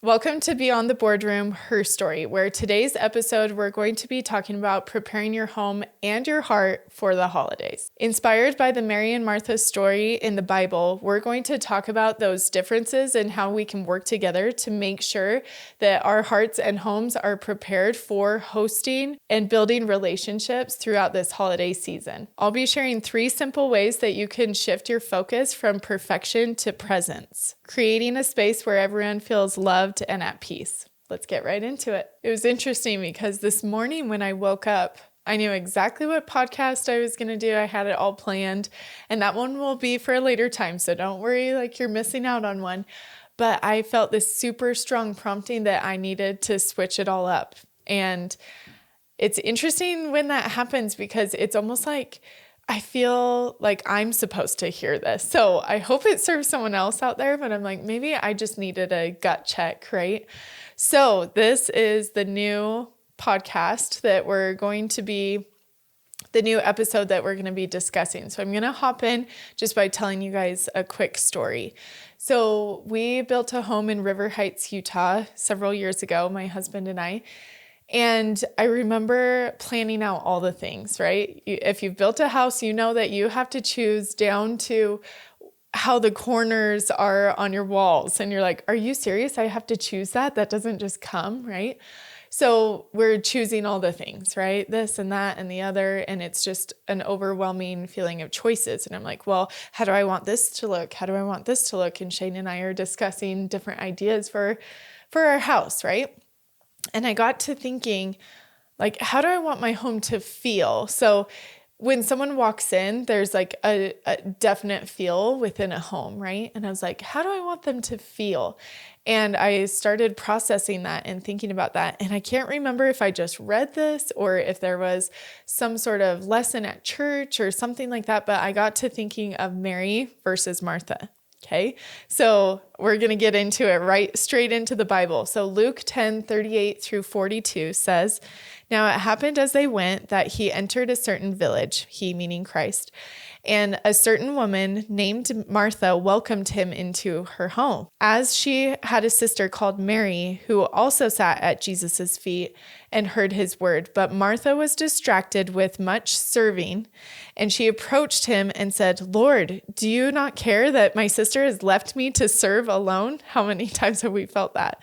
Welcome to Beyond the Boardroom, Her Story, where today's episode we're going to be talking about preparing your home and your heart for the holidays. Inspired by the Mary and Martha story in the Bible, we're going to talk about those differences and how we can work together to make sure that our hearts and homes are prepared for hosting and building relationships throughout this holiday season. I'll be sharing 3 simple ways that you can shift your focus from perfection to presence, creating a space where everyone feels loved and at peace. Let's get right into it. It was interesting because this morning when I woke up, I knew exactly what podcast I was going to do. I had it all planned, and that one will be for a later time. So don't worry like you're missing out on one. But I felt this super strong prompting that I needed to switch it all up. And it's interesting when that happens because it's almost like I feel like I'm supposed to hear this. So I hope it serves someone else out there, but I'm like, maybe I just needed a gut check, right? So this is the new podcast that we're going to be, the new episode that we're going to be discussing. So I'm going to hop in just by telling you guys a quick story. So we built a home in River Heights, Utah several years ago, my husband and I. And I remember planning out all the things, right? If you've built a house, you know that you have to choose down to how the corners are on your walls. And you're like, are you serious? I have to choose that? That doesn't just come, right? So we're choosing all the things, right? This and that and the other. And it's just an overwhelming feeling of choices. And I'm like, well, how do I want this to look? How do I want this to look? And Shane and I are discussing different ideas for our house, right? And I got to thinking, like, how do I want my home to feel? So when someone walks in, there's like a definite feel within a home, right? And I was like, how do I want them to feel? And I started processing that and thinking about that. And I can't remember if I just read this or if there was some sort of lesson at church or something like that. But I got to thinking of Mary versus Martha. Okay, so we're going to get into it right straight into the Bible. So Luke 10:38 through 42 says, "Now it happened as they went that he entered a certain village," he meaning Christ, "and a certain woman named Martha welcomed him into her home. As she had a sister called Mary, who also sat at Jesus' feet and heard his word. But Martha was distracted with much serving, and she approached him and said, 'Lord, do you not care that my sister has left me to serve alone?'" How many times have we felt that?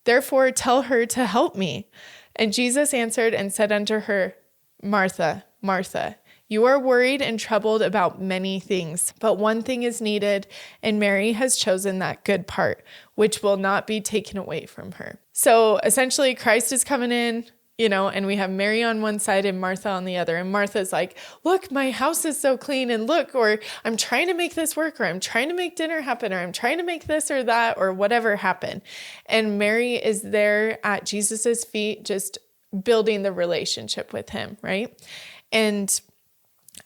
"Therefore, tell her to help me." And Jesus answered and said unto her, "Martha, Martha, you are worried and troubled about many things, but one thing is needed, and Mary has chosen that good part, which will not be taken away from her." So essentially, Christ is coming in, and we have Mary on one side and Martha on the other. And Martha's like, look, my house is so clean, and look, or I'm trying to make this work, or I'm trying to make dinner happen, or I'm trying to make this or that, or whatever happen. And Mary is there at Jesus's feet, just building the relationship with him, right? And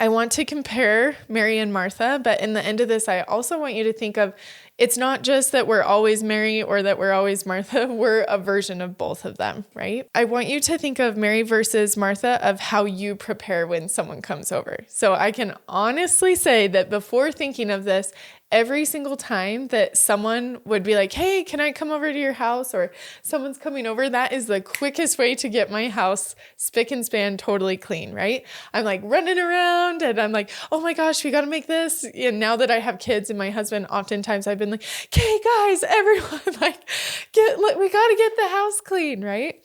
I want to compare Mary and Martha, but in the end of this, I also want you to think of, it's not just that we're always Mary or that we're always Martha. We're a version of both of them, right? I want you to think of Mary versus Martha of how you prepare when someone comes over. So I can honestly say that before thinking of this, every single time that someone would be like, hey, can I come over to your house? Or someone's coming over, that is the quickest way to get my house spick and span totally clean, right? I'm like running around and I'm like, oh my gosh, we got to make this. And now that I have kids and my husband, oftentimes I've been like, okay, guys, everyone, we got to get the house clean, right?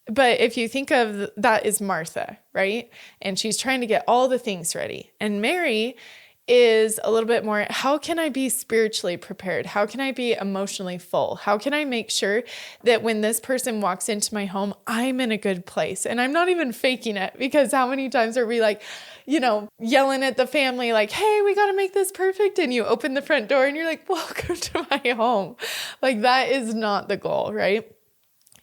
But if you think of that is Martha, right? And she's trying to get all the things ready. And Mary is a little bit more, how can I be spiritually prepared? How can I be emotionally full? How can I make sure that when this person walks into my home, I'm in a good place? And I'm not even faking it, because how many times are we like, yelling at the family like, hey, we got to make this perfect. And you open the front door and you're like, welcome to my home. Like, that is not the goal, right?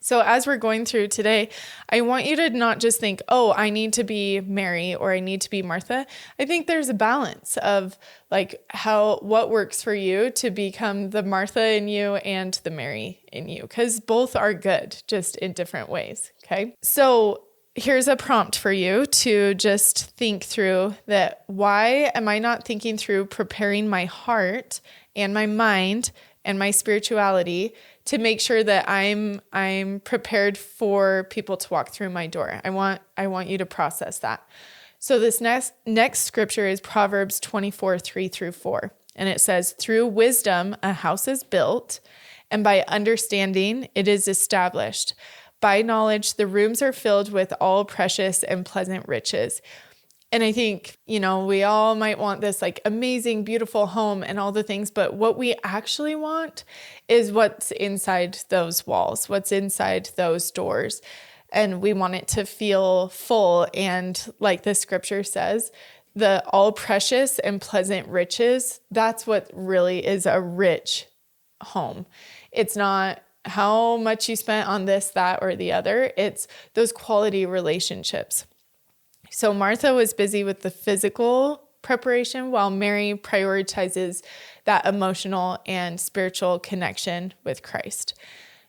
So as we're going through today, I want you to not just think, oh, I need to be Mary or I need to be Martha. I think there's a balance of like what works for you to become the Martha in you and the Mary in you, because both are good, just in different ways. Okay. So here's a prompt for you to just think through that. Why am I not thinking through preparing my heart and my mind and my spirituality to make sure that I'm prepared for people to walk through my door. I want you to process that. So this next scripture is Proverbs 24, 3-4. And it says, through wisdom, a house is built, and by understanding, it is established. By knowledge, the rooms are filled with all precious and pleasant riches. And I think, we all might want this like amazing, beautiful home and all the things, but what we actually want is what's inside those walls, what's inside those doors. And we want it to feel full. And like the scripture says, the all precious and pleasant riches, that's what really is a rich home. It's not how much you spent on this, that, or the other. It's those quality relationships. So Martha was busy with the physical preparation while Mary prioritizes that emotional and spiritual connection with Christ.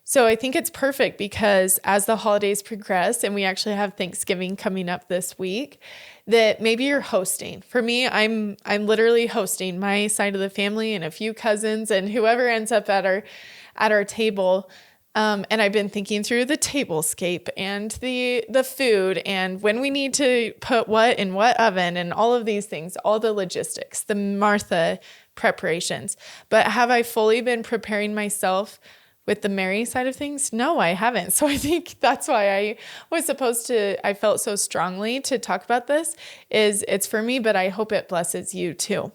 So I think it's perfect because as the holidays progress, and we actually have Thanksgiving coming up this week, that maybe you're hosting. For me, I'm literally hosting my side of the family and a few cousins and whoever ends up at our table. And I've been thinking through the tablescape and the food and when we need to put what in what oven and all of these things, all the logistics, the Martha preparations. But have I fully been preparing myself with the Mary side of things? No, I haven't. So I think that's why I felt so strongly to talk about this. It's for me, but I hope it blesses you too.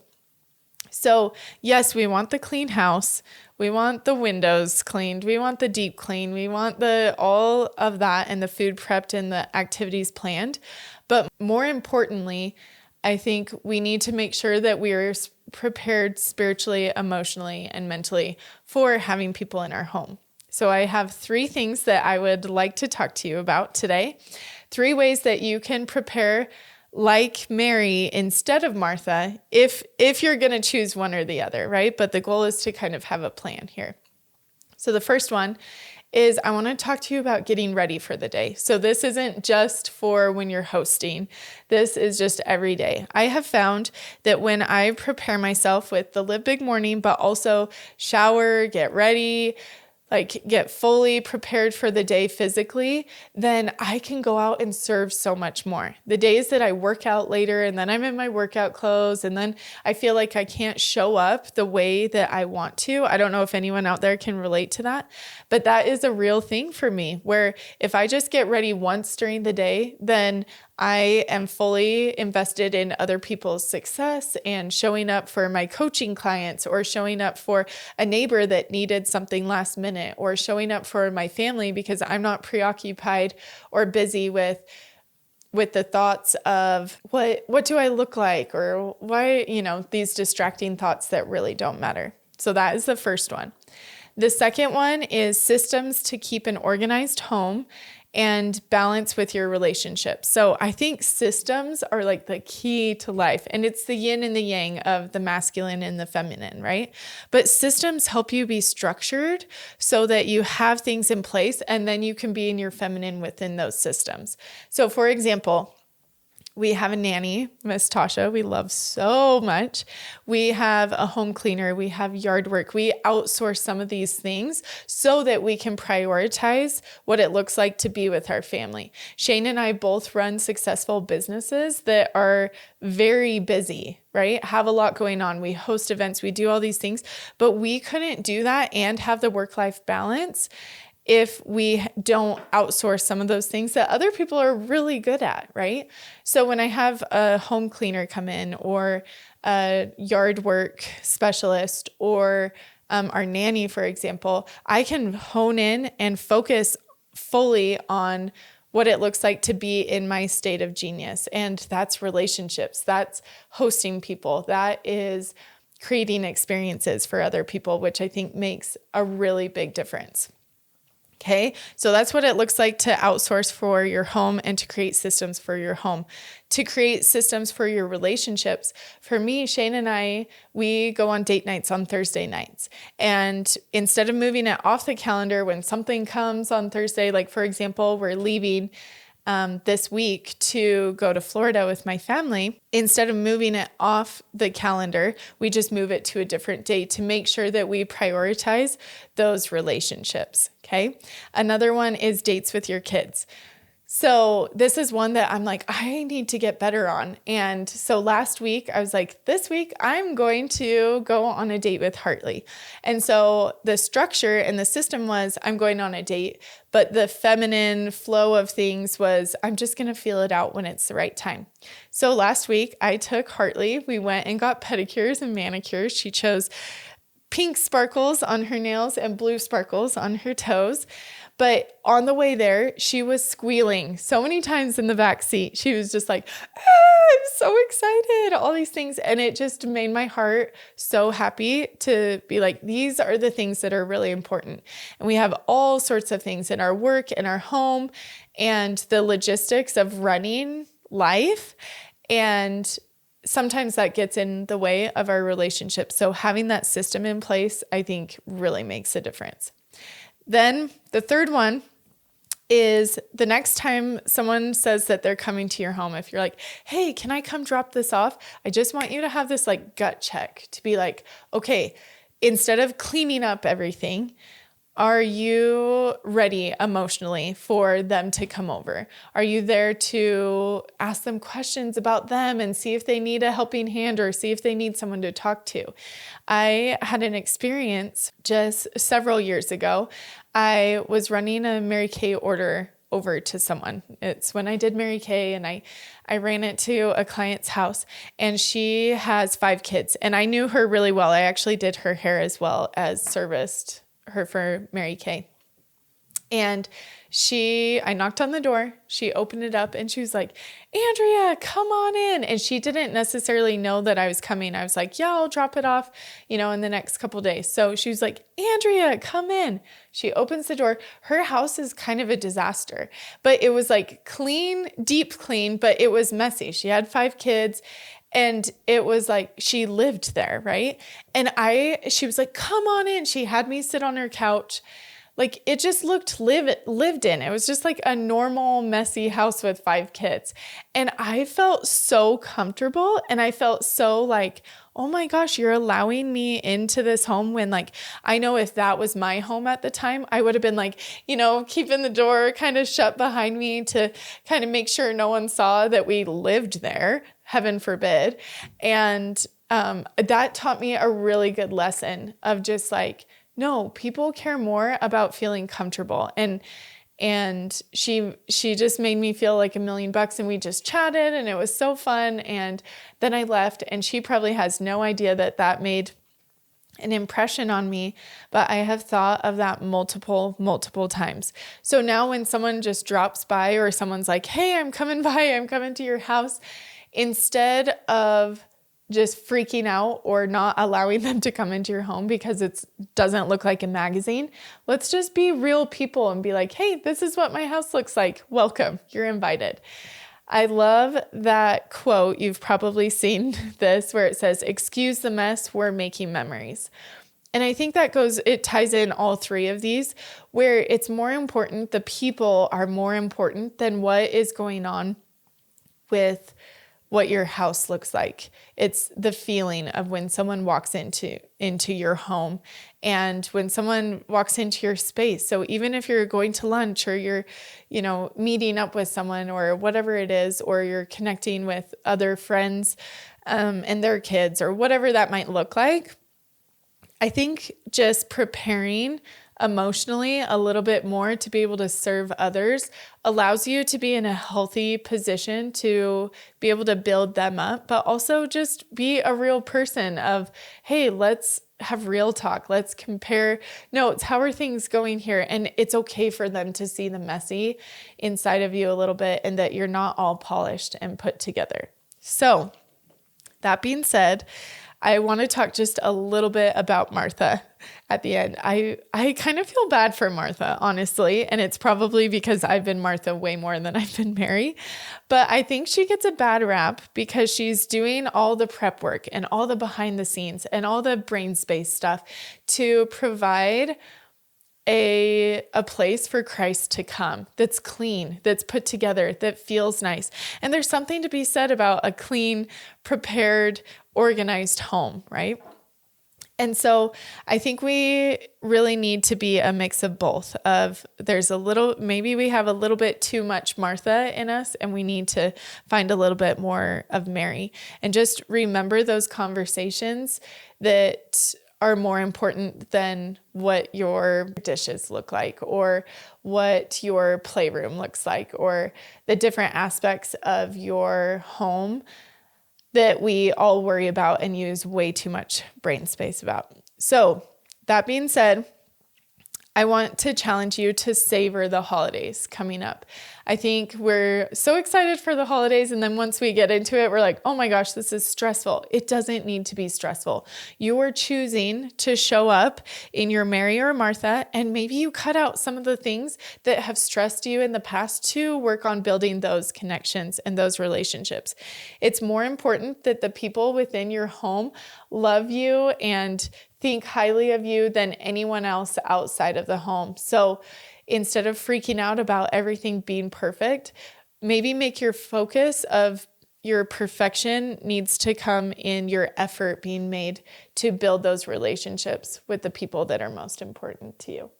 So yes, we want the clean house. We want the windows cleaned. We want the deep clean. We want all of that and the food prepped and the activities planned. But more importantly, I think we need to make sure that we are prepared spiritually, emotionally, and mentally for having people in our home. So I have 3 things that I would like to talk to you about today. 3 ways that you can prepare like Mary instead of Martha, if you're going to choose one or the other, right? But the goal is to kind of have a plan here. So the first one is I want to talk to you about getting ready for the day. So this isn't just for when you're hosting. This is just every day. I have found that when I prepare myself with the Live Big morning, but also shower, get ready, like get fully prepared for the day physically, then I can go out and serve so much more. The days that I work out later and then I'm in my workout clothes and then I feel like I can't show up the way that I want to. I don't know if anyone out there can relate to that, but that is a real thing for me where if I just get ready once during the day, then I am fully invested in other people's success and showing up for my coaching clients or showing up for a neighbor that needed something last minute or showing up for my family because I'm not preoccupied or busy with the thoughts of what do I look like or why, these distracting thoughts that really don't matter. So that is the first one. The second one is systems to keep an organized home and balance with your relationships. So I think systems are like the key to life, and it's the yin and the yang of the masculine and the feminine, right? But systems help you be structured so that you have things in place and then you can be in your feminine within those systems. So for example, we have a nanny, Miss Tasha, we love so much. We have a home cleaner, we have yard work. We outsource some of these things so that we can prioritize what it looks like to be with our family. Shane and I both run successful businesses that are very busy, right? Have a lot going on. We host events, we do all these things, but we couldn't do that and have the work-life balance if we don't outsource some of those things that other people are really good at, right? So when I have a home cleaner come in or a yard work specialist or our nanny, for example, I can hone in and focus fully on what it looks like to be in my state of genius. And that's relationships, that's hosting people, that is creating experiences for other people, which I think makes a really big difference. Okay, so that's what it looks like to outsource for your home and to create systems for your home. To create systems for your relationships, for me, Shane and I, we go on date nights on Thursday nights. And instead of moving it off the calendar when something comes on Thursday, like for example, we're leaving this week to go to Florida with my family. Instead of moving it off the calendar, we just move it to a different date to make sure that we prioritize those relationships. Okay. Another one is dates with your kids. So this is one that I'm like, I need to get better on. And so last week I was like, this week I'm going to go on a date with Hartley. And so the structure and the system was I'm going on a date, but the feminine flow of things was I'm just going to feel it out when it's the right time. So last week I took Hartley, we went and got pedicures and manicures. She chose pink sparkles on her nails and blue sparkles on her toes. But on the way there, she was squealing so many times in the back seat. She was just like, I'm so excited, all these things. And it just made my heart so happy to be like, these are the things that are really important. And we have all sorts of things in our work, in our home, and the logistics of running life. And sometimes that gets in the way of our relationship. So having that system in place, I think really makes a difference. Then the third one is the next time someone says that they're coming to your home, if you're like, hey, can I come drop this off? I just want you to have this like gut check to be like, okay, instead of cleaning up everything, are you ready emotionally for them to come over? Are you there to ask them questions about them and see if they need a helping hand or see if they need someone to talk to? I had an experience just several years ago. I was running a Mary Kay order over to someone. It's when I did Mary Kay, and I ran it to a client's house, and she has 5 kids, and I knew her really well. I actually did her hair as well as serviced her for Mary Kay. And I knocked on the door, she opened it up, and she was like, Andrea, come on in. And she didn't necessarily know that I was coming. I was like, yeah, I'll drop it off, in the next couple days. So she was like, Andrea, come in. She opens the door. Her house is kind of a disaster, but it was like clean, deep clean, but it was messy. She had 5 kids. And it was like, she lived there, right? And she was like, come on in. She had me sit on her couch. Like, it just looked lived in. It was just like a normal, messy house with 5 kids. And I felt so comfortable, and I felt so like, oh my gosh, you're allowing me into this home, when like, I know if that was my home at the time, I would have been like, keeping the door kind of shut behind me to kind of make sure no one saw that we lived there, heaven forbid. And that taught me a really good lesson of just like, no, people care more about feeling comfortable. And she just made me feel like $1 million, and we just chatted, and it was so fun. And then I left, and she probably has no idea that made an impression on me, but I have thought of that multiple times. So now when someone just drops by, or someone's like, hey, I'm coming to your house, instead of just freaking out or not allowing them to come into your home because it doesn't look like a magazine, let's just be real people and be like, hey, this is what my house looks like. Welcome, you're invited. I love that quote. You've probably seen this where it says, excuse the mess, we're making memories. And I think it ties in all 3 of these, where it's more important, the people are more important than what is going on with what your house looks like. It's the feeling of when someone walks into your home, and when someone walks into your space. So even if you're going to lunch, or you're, meeting up with someone, or whatever it is, or you're connecting with other friends and their kids, or whatever that might look like, I think just preparing emotionally a little bit more to be able to serve others allows you to be in a healthy position to be able to build them up, but also just be a real person of, hey, let's have real talk. Let's compare notes. How are things going here? And it's okay for them to see the messy inside of you a little bit, and that you're not all polished and put together. So that being said, I want to talk just a little bit about Martha at the end. I kind of feel bad for Martha, honestly, and it's probably because I've been Martha way more than I've been Mary, but I think she gets a bad rap because she's doing all the prep work and all the behind the scenes and all the brain space stuff to provide a place for Christ to come that's clean, that's put together, that feels nice. And there's something to be said about a clean, prepared, organized home, right? And so I think we really need to be a mix of both. Maybe we have a little bit too much Martha in us, and we need to find a little bit more of Mary. And just remember those conversations that are more important than what your dishes look like, or what your playroom looks like, or the different aspects of your home that we all worry about and use way too much brain space about. So that being said, I want to challenge you to savor the holidays coming up. I think we're so excited for the holidays, and then once we get into it, we're like, oh my gosh, this is stressful. It doesn't need to be stressful. You are choosing to show up in your Mary or Martha, and maybe you cut out some of the things that have stressed you in the past to work on building those connections and those relationships. It's more important that the people within your home love you and think highly of you than anyone else outside of the home. So instead of freaking out about everything being perfect, maybe make your focus of your perfection needs to come in your effort being made to build those relationships with the people that are most important to you.